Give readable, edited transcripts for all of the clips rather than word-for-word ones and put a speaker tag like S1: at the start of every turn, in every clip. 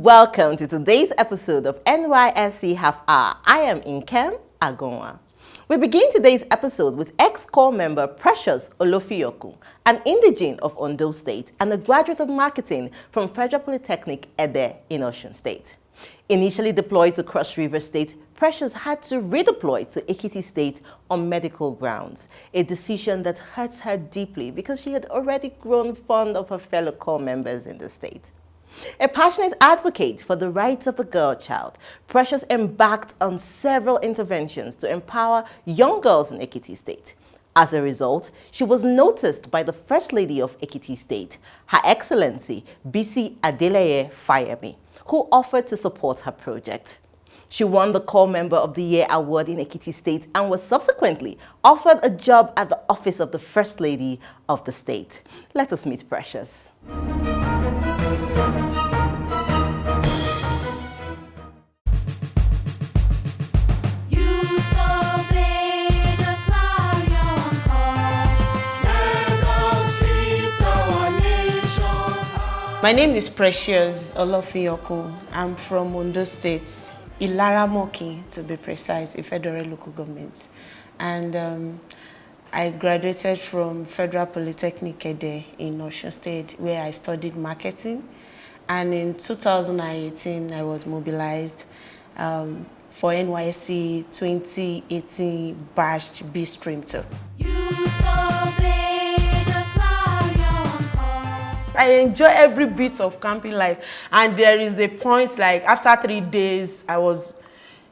S1: Welcome to today's episode of NYSC Half Hour. I am Nkem Agonwa. We begin today's episode with ex-corps member Precious Olofiyoku, an indigene of Ondo State and a graduate of marketing from Federal Polytechnic Ede in Osun State. Initially deployed to Cross River State, Precious had to redeploy to Ekiti State on medical grounds, a decision that hurts her deeply because she had already grown fond of her fellow corps members in the state. A passionate advocate for the rights of the girl child, Precious embarked on several interventions to empower young girls in Ekiti State. As a result, she was noticed by the First Lady of Ekiti State, Her Excellency Bisi Adeleye Fayemi, who offered to support her project. She won the Corps Member of the Year award in Ekiti State and was subsequently offered a job at the office of the First Lady of the state. Let us meet Precious.
S2: My name is Precious Olofiyoku. I'm from Ondo State, Ilaramoki to be precise, a federal local government. And I graduated from Federal Polytechnic Ede in Osun State, where I studied marketing. And in 2018, I was mobilized for NYSC 2018 Batch B Stream 2. I enjoy every bit of camping life, and there is a point like after 3 days I was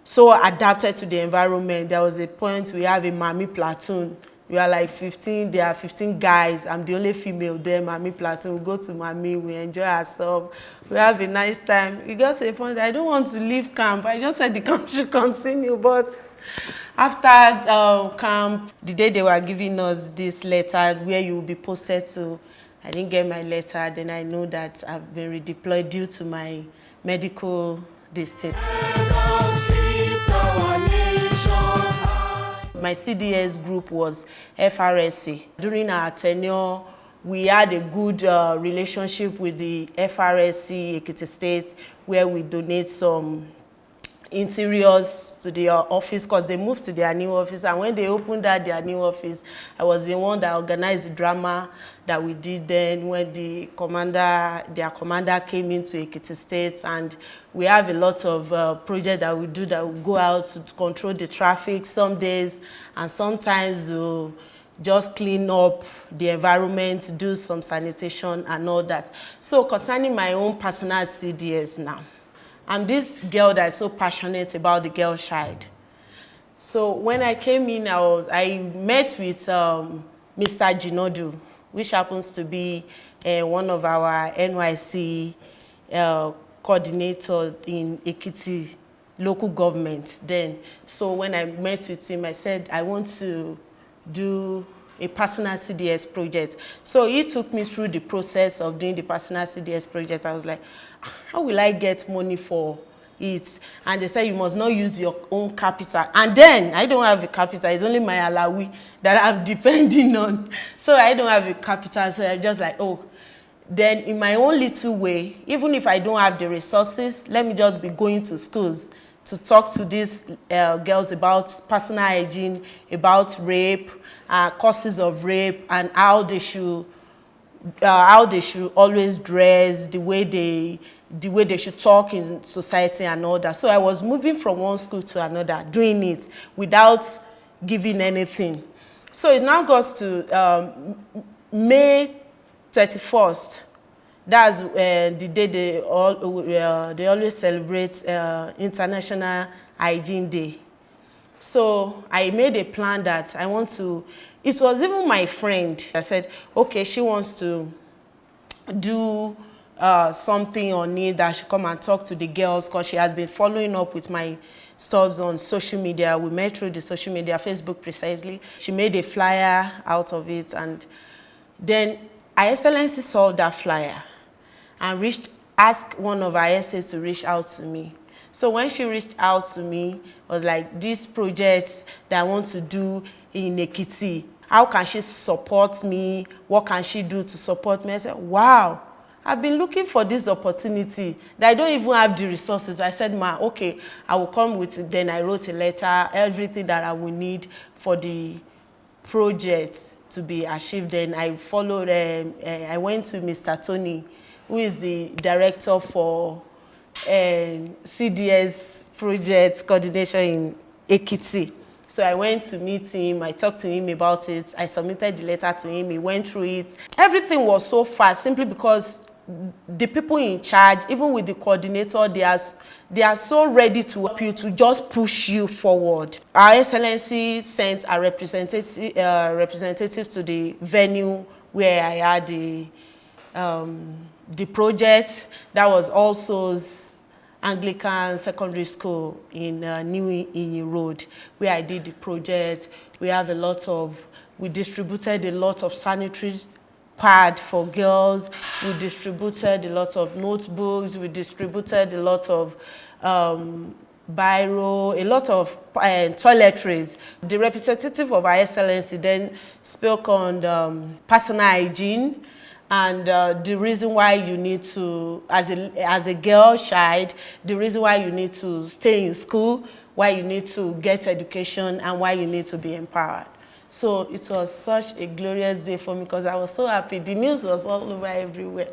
S2: so adapted to the environment. There was a point we have a Mami platoon. We are like 15, there are 15 guys. I'm the only female there, Mami platoon. We go to Mami, we enjoy ourselves, we have a nice time. It got to a point I don't want to leave camp. I just said the camp should continue, but after camp, the day they were giving us this letter where you will be posted to, I didn't get my letter. Then I know that I've been redeployed due to my medical distance. My CDS group was FRSC. During our tenure, we had a good relationship with the FRSC Ekiti State, where we donate some interiors to their office because they moved to their new office, and when they opened their new office, I was the one that organized the drama that we did then when their commander came into Ekiti State. And we have a lot of projects that we do that we go out to control the traffic some days, and sometimes we'll just clean up the environment, do some sanitation and all that. So concerning my own personal CDS now, I'm this girl that is so passionate about the girl child. So when I came in, I met with Mr. Jinodu, which happens to be one of our NYSC coordinators in Ekiti local government then. So when I met with him, I said, I want to do a personal CDS project. So he took me through the process of doing the personal CDS project. I was like, how will I get money for it? And they said, you must not use your own capital. And then I don't have a capital. It's only my alawi that I'm depending on. So I don't have a capital. So I'm just like, oh, then in my own little way, even if I don't have the resources, let me just be going to schools to talk to these girls about personal hygiene, about rape, causes of rape, and how they should always dress, the way they should talk in society and all that. So I was moving from one school to another, doing it without giving anything. So it now goes to May 31st. That's the day they always celebrate International Hygiene Day. So I made a plan that I want to, it was even my friend. I said, okay, she wants to do something on it, that she come and talk to the girls because she has been following up with my stuffs on social media. We met through the social media, Facebook precisely. She made a flyer out of it, and then Her Excellency saw that flyer and asked one of our essays to reach out to me. So when she reached out to me, was like, this project that I want to do in Ekiti, how can she support me? What can she do to support me? I said, wow, I've been looking for this opportunity that I don't even have the resources. I said, ma, okay, I will come with it. Then I wrote a letter, everything that I will need for the project to be achieved. Then I followed, I went to Mr. Tony, who is the director for CDS project coordination in Ekiti. So I went to meet him, I talked to him about it, I submitted the letter to him, he went through it. Everything was so fast simply because the people in charge, even with the coordinator, they are so ready to help you, to just push you forward. Our Excellency sent a representative to the venue where I had the project. That was also Anglican Secondary School in New Inyi Road, where I did the project. We distributed a lot of sanitary pad for girls. We distributed a lot of notebooks. We distributed a lot of biro, a lot of toiletries. The representative of Our Excellency then spoke on personal hygiene, and the reason why you need to, as a girl child, the reason why you need to stay in school, why you need to get education, and why you need to be empowered. So it was such a glorious day for me because I was so happy. The news was all over everywhere.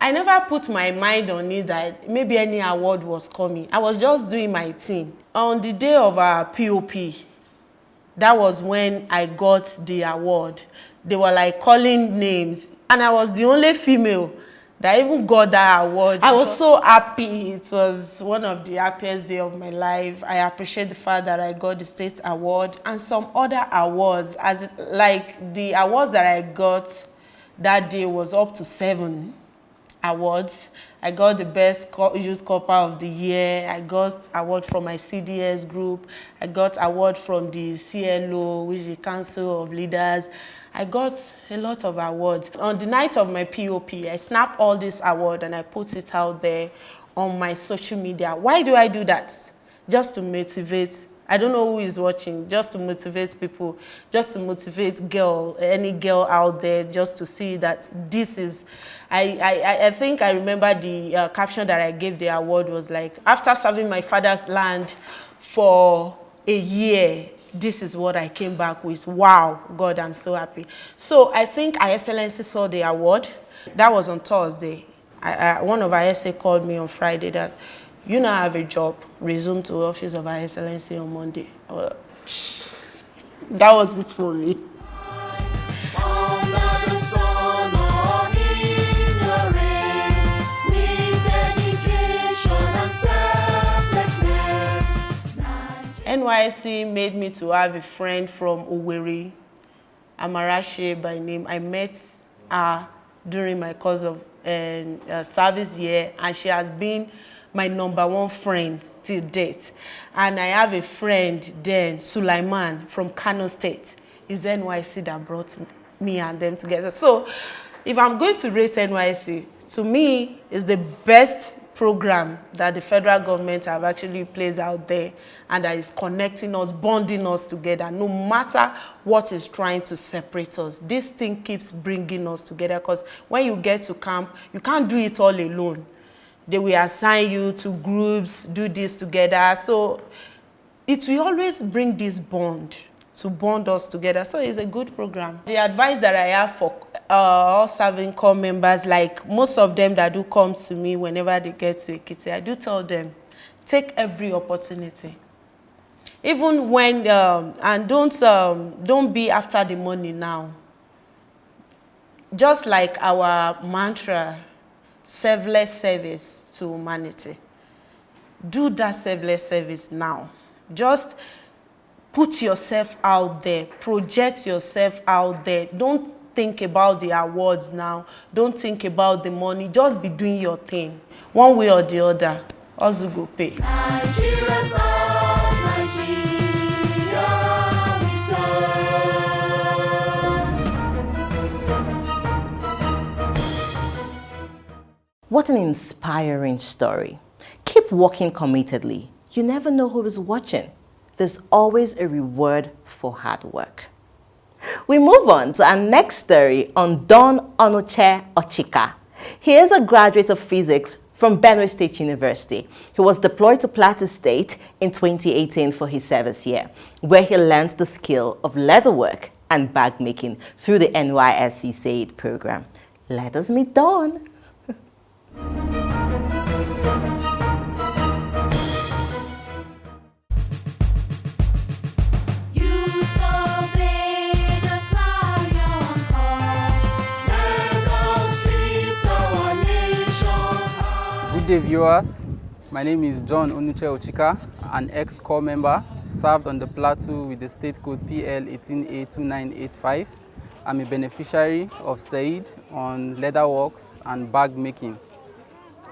S2: I never put my mind on it that maybe any award was coming. I was just doing my thing. On the day of our POP, that was when I got the award. They were like calling names, and I was the only female that even got that award. I was so happy. It was one of the happiest days of my life. I appreciate the fact that I got the state award and some other awards. Like the awards that I got that day was up to 7 awards. I got the best youth corper of the year. I got award from my CDS group. I got award from the CLO, which is the Council of Leaders. I got a lot of awards. On the night of my POP, I snapped all these awards and I put it out there on my social media. Why do I do that? Just to motivate. I don't know who is watching, just to motivate people, just to motivate any girl out there, just to see that this is, I think I remember the caption that I gave the award was like, after serving my father's land for a year, this is what I came back with. Wow, God, I'm so happy. So I think Our Excellency saw the award. That was on Thursday. One of our SA called me on Friday that, you now have a job, resume to office of Our Excellency on Monday. Well, that was it for me. NYSC made me to have a friend from Owerri, Amarache by name. I met her during my course of service year, and she has been my #1 friend till date. And I have a friend then, Sulaiman from Kano State. It's NYSC that brought me and them together. So if I'm going to rate NYSC, to me, it's the best program that the federal government have actually placed out there, and that is connecting us, bonding us together. No matter what is trying to separate us, this thing keeps bringing us together, because when you get to camp, you can't do it all alone. They will assign you to groups, do this together. So it will always bring this bond, to bond us together. So it's a good program. The advice that I have for all serving corps members, like most of them that do come to me whenever they get to Ekiti, I do tell them, take every opportunity. Even when, and don't be after the money now. Just like our mantra, selfless service to humanity. Do that selfless service now. Just put yourself out there, project yourself out there. Don't think about the awards now. Don't think about the money. Just be doing your thing. One way or the other, also go pay. Nigeria's us, Nigeria, we serve.
S1: What an inspiring story. Keep working committedly. You never know who is watching. there's always a reward for hard work. We move on to our next story on Don Onuche Ochika. He is a graduate of physics from Benue State University. He was deployed to Plateau State in 2018 for his service year, where he learned the skill of leatherwork and bag making through the NYSC SAED program. Let us meet Don.
S3: Good day, viewers. My name is John Onuche Ochika, an ex-corps member, served on the platoon with the state code PL 18A2985. I'm a beneficiary of SAED on leatherworks and bag making.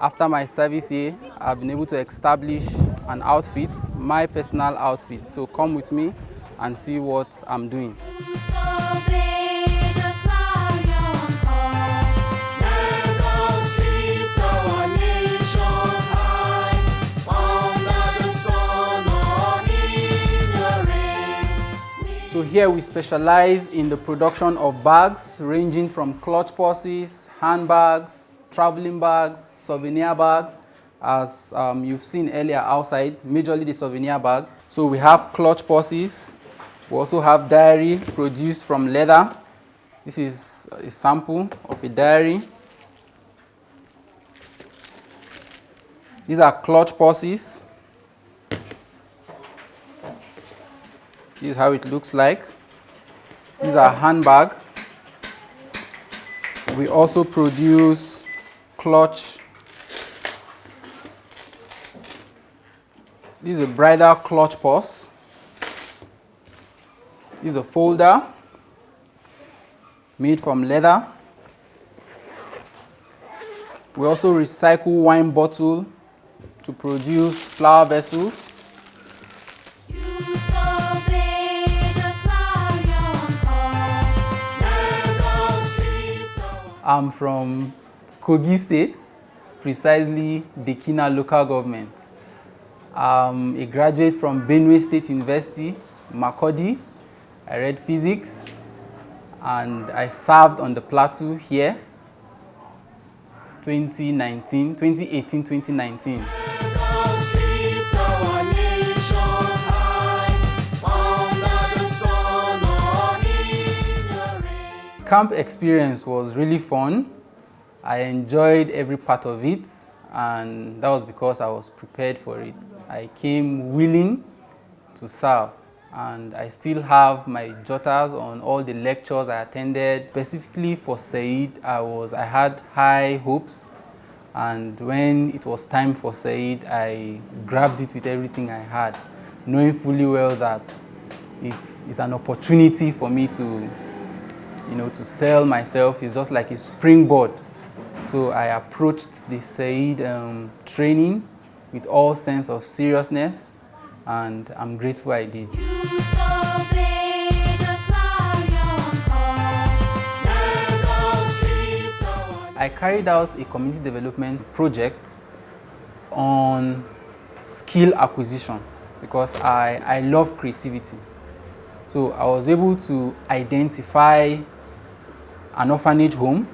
S3: After my service here, I've been able to establish an outfit, my personal outfit. So come with me and see what I'm doing. So here we specialize in the production of bags ranging from clutch purses, handbags, traveling bags, souvenir bags, as you've seen earlier outside, majorly the souvenir bags. So we have clutch purses. We also have diary produced from leather. This is a sample of a diary. These are clutch purses. This is how it looks like. These are handbag. We also produce clutch. This is a bridal clutch purse. This is a folder made from leather. We also recycle wine bottle to produce flower vessels. I'm from Kogi State, precisely Dekina local government. I'm a graduate from Benue State University, Makurdi. I read physics and I served on the plateau here 2018-2019. Camp experience was really fun. I enjoyed every part of it, and that was because I was prepared for it. I came willing to serve, and I still have my jotters on all the lectures I attended. Specifically for SAED, I had high hopes, and when it was time for SAED, I grabbed it with everything I had, knowing fully well that it's an opportunity for me to sell myself. Is just like a springboard. So I approached the SAED training with all sense of seriousness, and I'm grateful I did. I carried out a community development project on skill acquisition because I love creativity. So I was able to identify an orphanage home.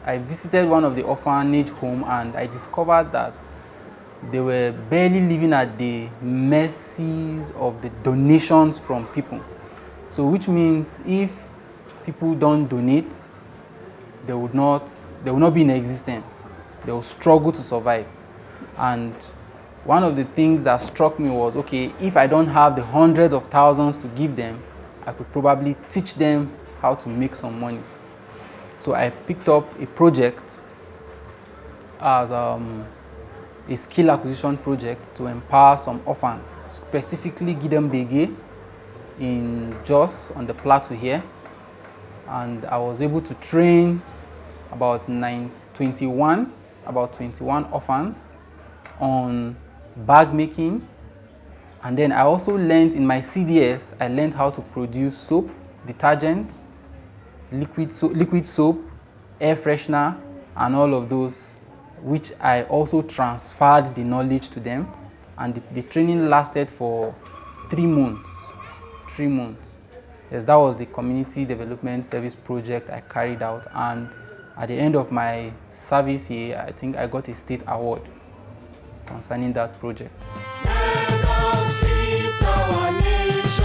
S3: I visited one of the orphanage homes and I discovered that they were barely living at the mercies of the donations from people. So which means if people don't donate, they will not be in existence. They will struggle to survive. And one of the things that struck me was, okay, if I don't have the hundreds of thousands to give them, I could probably teach them how to make some money. So I picked up a project as a skill acquisition project to empower some orphans, specifically Gidem Bege in Jos on the plateau here. And I was able to train about 21 orphans on bag making. And then I also learned in my CDS, I learned how to produce soap, detergent, liquid soap, air freshener, and all of those, which I also transferred the knowledge to them. And the training lasted for 3 months. 3 months. Yes, that was the community development service project I carried out, and at the end of my service year, I think I got a state award concerning that project.
S4: Let us lift our nation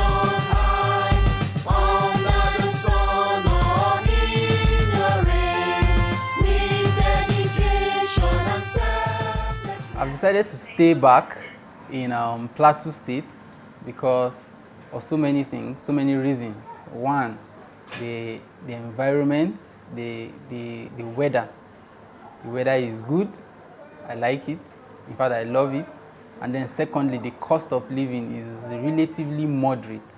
S4: high, under the sun or in the rain, with dedication and selflessness.
S3: I've decided to stay back in Plateau State because of so many things, so many reasons. One, the environment, the weather. The weather is good. I like it. In fact, I love it. And then secondly, the cost of living is relatively moderate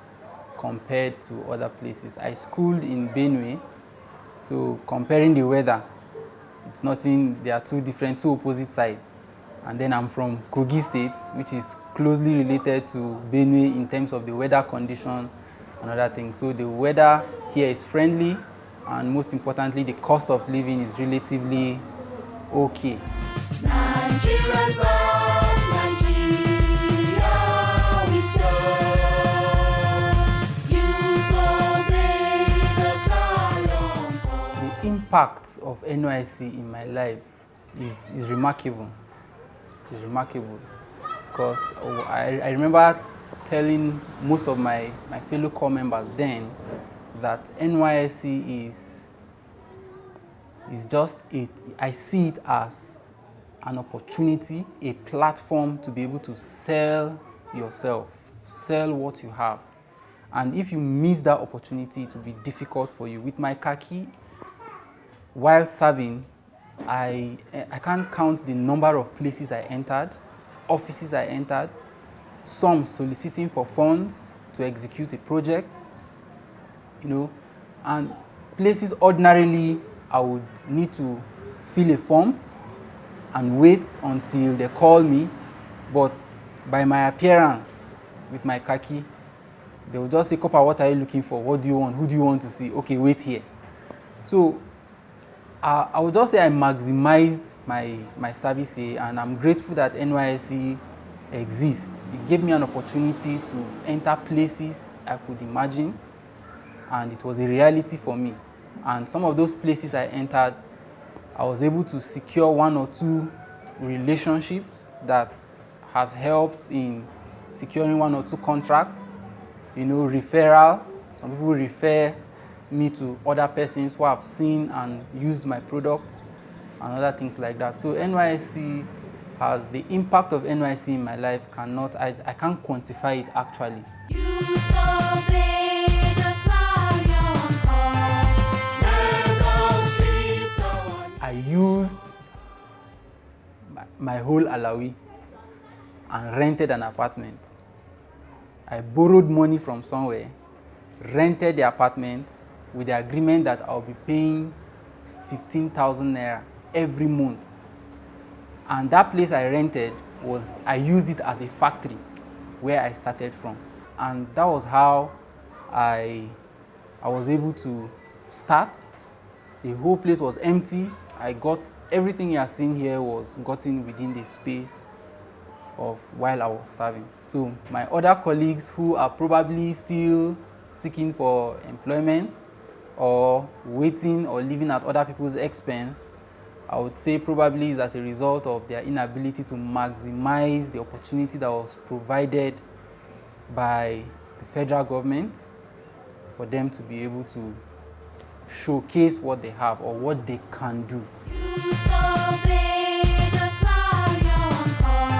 S3: compared to other places. I schooled in Benue, so comparing the weather, it's nothing, they are two opposite sides. And then I'm from Kogi State, which is closely related to Benue in terms of the weather condition and other things. So the weather here is friendly, and most importantly, the cost of living is relatively okay.
S4: Nigeria's us, Nigeria we serve. Use obey the lion call.
S3: The impact of NYSC in my life is remarkable. It's remarkable because I remember telling most of my fellow corps members then that NYSC is just I see it as an opportunity, a platform to be able to sell yourself, sell what you have. And if you miss that opportunity, it will be difficult for you. With my khaki, while serving, I can't count the number of places I entered, offices I entered, some soliciting for funds to execute a project, and places ordinarily I would need to fill a form and wait until they call me, but by my appearance with my khaki, they will just say, "Copper, what are you looking for? What do you want? Who do you want to see? Okay, wait here." So I would just say I maximized my service here, and I'm grateful that NYSC exists. It gave me an opportunity to enter places I could imagine, and it was a reality for me. And some of those places I entered, I was able to secure 1 or 2 relationships that has helped in securing 1 or 2 contracts. Referral. Some people refer me to other persons who have seen and used my products and other things like that. So NYSC has the impact of NYSC in my life I can't quantify it actually.
S4: Use obey the clarion call. Let us lift our
S3: I used my whole Alawi and rented an apartment. I borrowed money from somewhere, rented the apartment with the agreement that I'll be paying 15,000 naira every month. And that place I rented I used it as a factory where I started from. And that was how I was able to start. The whole place was empty. I got everything you are seeing here was gotten within the space of while I was serving. So my other colleagues who are probably still seeking for employment or waiting or living at other people's expense, I would say probably is as a result of their inability to maximize the opportunity that was provided by the federal government for them to be able to showcase what they have or what they can do.
S4: Use obey the clarion call.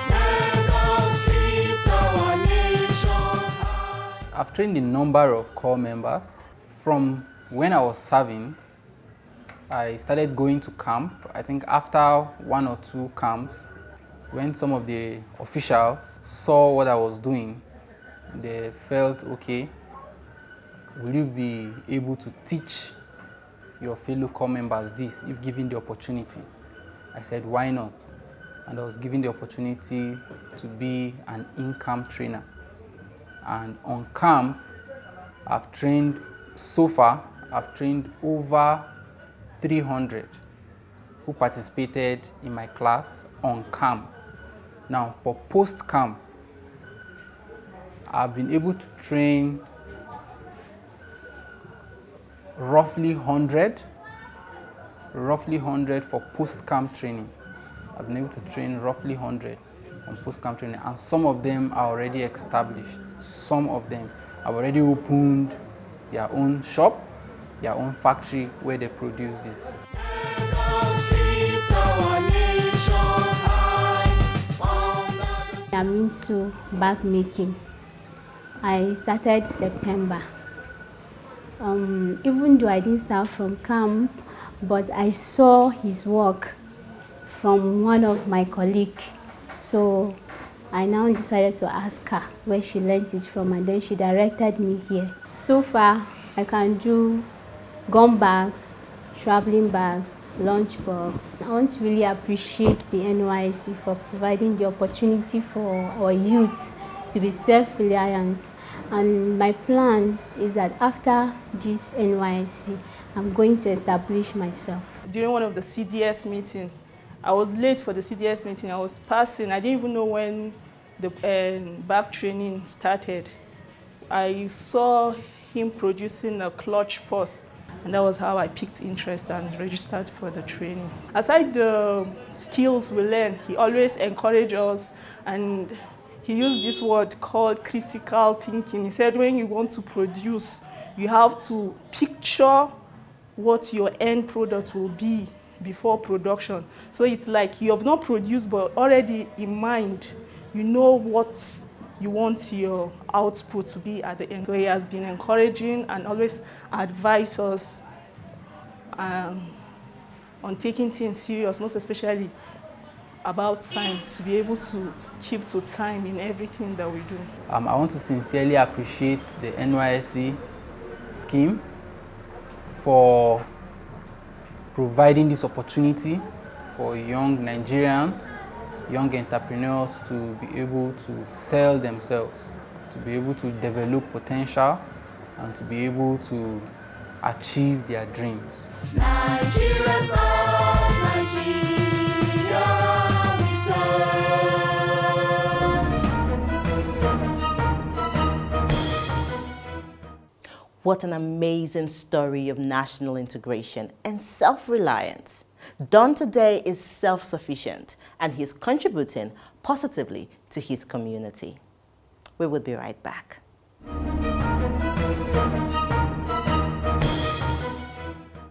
S4: Let us lift our nation high.
S3: I've trained a number of corps members. From when I was serving, I started going to camp. I think after 1 or 2 camps, when some of the officials saw what I was doing, they felt, okay, will you be able to teach your fellow corps members this if given the opportunity? I said, why not? And I was given the opportunity to be an in-camp trainer. And on camp, so far, I've trained over 300 who participated in my class on camp. Now, for post-camp, I've been able to train roughly 100 for post-camp training. I've been able to train roughly 100 on post-camp training, and some of them are already established. Some of them have already opened their own shop, their own factory where they produce this.
S4: Let us lift our nation high.
S5: I'm into bag making. I started September. Even though I didn't start from camp, but I saw his work from one of my colleagues. So I now decided to ask her where she learned it from, and then she directed me here. So far, I can do gum bags, traveling bags, lunch box. I want to really appreciate the NYSC for providing the opportunity for our youth to be self-reliant. And my plan is that after this NYSC, I'm going to establish myself.
S2: During one of the CDS meeting, I was late for the CDS meeting. I was passing. I didn't even know when the back training started. I saw him producing a clutch purse, and that was how I picked interest and registered for the training. Aside the skills we learn, he always encouraged us, and he used this word called critical thinking. He said when you want to produce, you have to picture what your end product will be before production. So it's like you have not produced, but already in mind, you know what you want your output to be at the end. So he has been encouraging and always advised us on taking things serious, most especially about time, to be able to keep to time in everything that we do.
S3: I want to sincerely appreciate the NYSC scheme for providing this opportunity for young Nigerians, young entrepreneurs to be able to sell themselves, to be able to develop potential, and to be able to achieve their dreams.
S4: Nigeria serves, Nigeria we serve.
S1: What an amazing story of national integration and self-reliance. Don today is self-sufficient, and he's contributing positively to his community. We will be right back.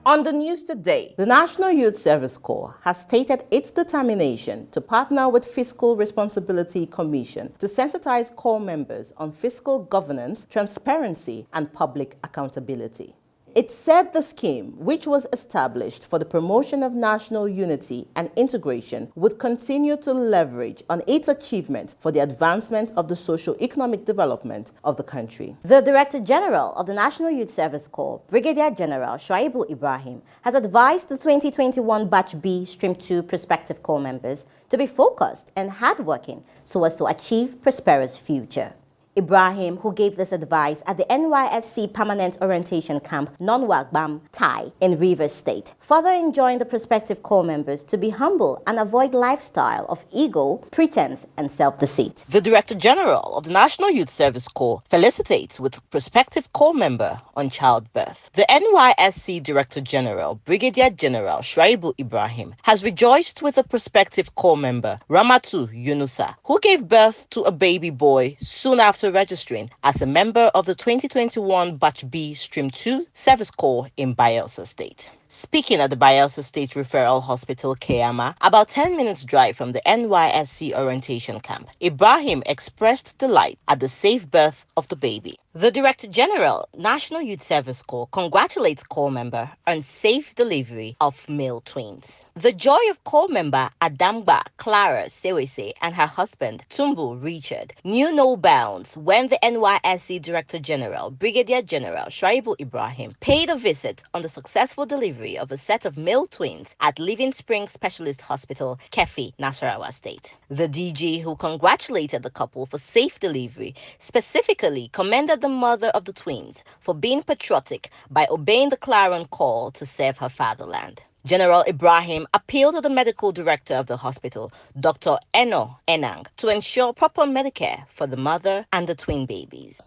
S1: On the news today, the National Youth Service Corps has stated its determination to partner with Fiscal Responsibility Commission to sensitize corps members on fiscal governance, transparency, and public accountability. It said the scheme, which was established for the promotion of national unity and integration, would continue to leverage on its achievement for the advancement of the socio-economic development of the country.
S6: The Director General of the National Youth Service Corps, Brigadier General Shuaibu Ibrahim, has advised the 2021 Batch B Stream 2 prospective corps members to be focused and hardworking so as to achieve prosperous future. Ibrahim, who gave this advice at the NYSC Permanent Orientation Camp Nonwagbam, Tai, in Rivers State, further enjoined the prospective corps members to be humble and avoid lifestyle of ego, pretense, and self-deceit.
S1: The Director General of the National Youth Service Corps felicitates with prospective corps member on childbirth. The NYSC Director General, Brigadier General Shuaibu Ibrahim, has rejoiced with a prospective corps member, Ramatu Yunusa, who gave birth to a baby boy soon after registering as a member of the 2021 Batch B Stream 2 Service Corps in Bayelsa State. Speaking at the Bayelsa State Referral Hospital, Keyama, about 10 minutes drive from the NYSC orientation camp, Ibrahim expressed delight at the safe birth of the baby. The Director General, National Youth Service Corps, congratulates corps member on safe delivery of male twins. The joy of corps member Adamba Clara Sewese and her husband Tumbu Richard knew no bounds when the NYSC Director General, Brigadier General Shuaibu Ibrahim, paid a visit on the successful delivery of a set of male twins at Living Spring Specialist Hospital, Kefi, Nasarawa State. The DG, who congratulated the couple for safe delivery, specifically commended the mother of the twins for being patriotic by obeying the clarion call to serve her fatherland.
S6: General Ibrahim appealed to the medical director of the hospital, Dr. Eno Enang, to ensure proper Medicare for the mother and the twin babies.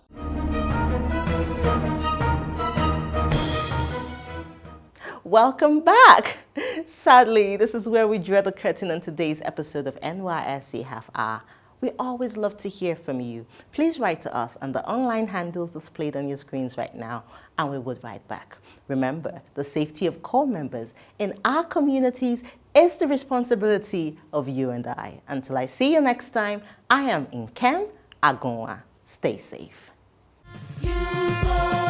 S1: Welcome back. Sadly, this is where we draw the curtain on today's episode of NYSC Half Hour. We always love to hear from you. Please write to us on the online handles displayed on your screens right now, and we would write back. Remember, the safety of core members in our communities is the responsibility of you and I. Until I see you next time, I am Nkem Agonwa. Stay safe.
S4: Use